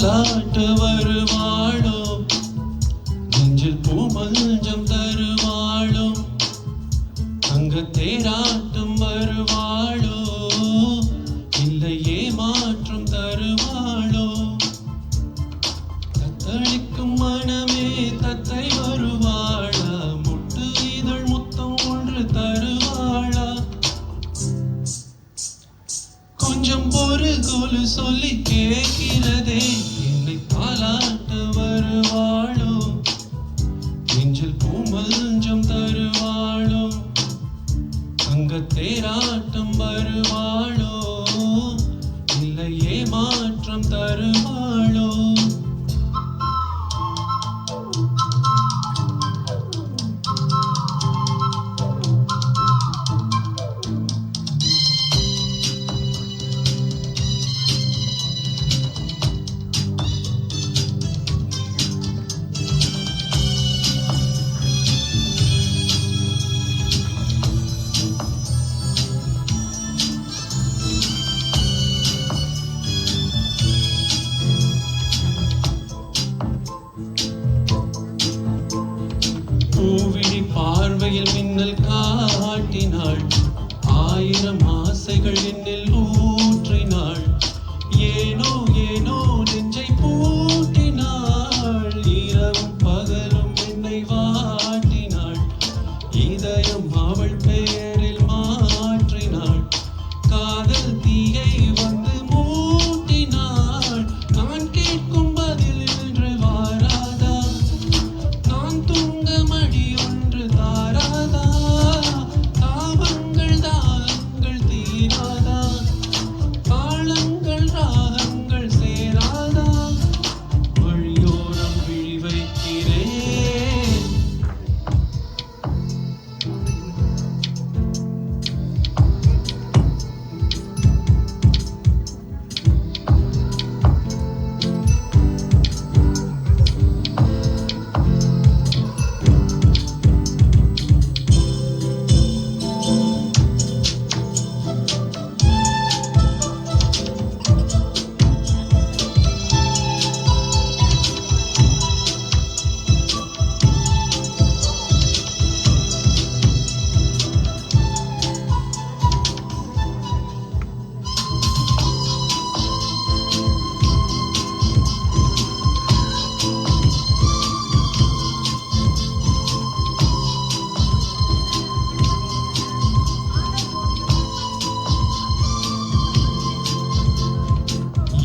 தாலாட்டு வருவாளோ, நெஞ்சில் பூமஞ்சம் தருவாளோ, அங்க தேராட்டம் வருவாளோ, இல்லை ஏமாற்றம் தருவாளோ. தத்தளிக்கும் மனமே தத்தை வருவாளா, முட்டு இதழ் முத்தம் ஒன்று தருவாளா, கொஞ்சம் ஒரு கோலு சொல்லி கேட்கிறதே, என்னை தாலாட்ட வருவாளோ, நெஞ்சில் பூமஞ்சம் தருவாளோ, அங்க தேராட்டம் வருவாளோ, இல்லை ஏமாற்றம் தருவாளோ. பூவிழி பார்வையில் மின்னல் காட்டினாள், ஆயிரம் ஆசைகள் என்னில் ஊற்றினாள், ஏனோ ஏனோ நெஞ்சை பூட்டினாள், இரவும் பகலும் என்னை வாட்டினாள், இதயம் அவள் பெயரில் மாற்றினாள், காதல் தீயை வந்து மூட்டினாள், நான் கேட்கும் பதில் என்று வாராதா, நான் தூங்க மடி ஒன்று தாராதா, தாவங்கள் தாகங்கள் தீராதா, தாளங்கள் ராகங்கள் சேராதா, வழியோரம் விழி வைக்கிறேன்.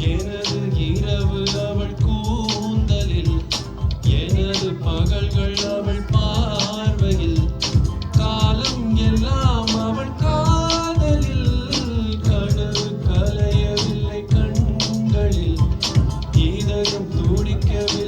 எனது இரவு அவள் கூந்தலில், எனது பகல்கள் அவள் பார்வையில், காலம் எல்லாம் அவள் காதலில், கனவு கலையவில்லை கண்களில், இதயம் துடிக்கவில்லை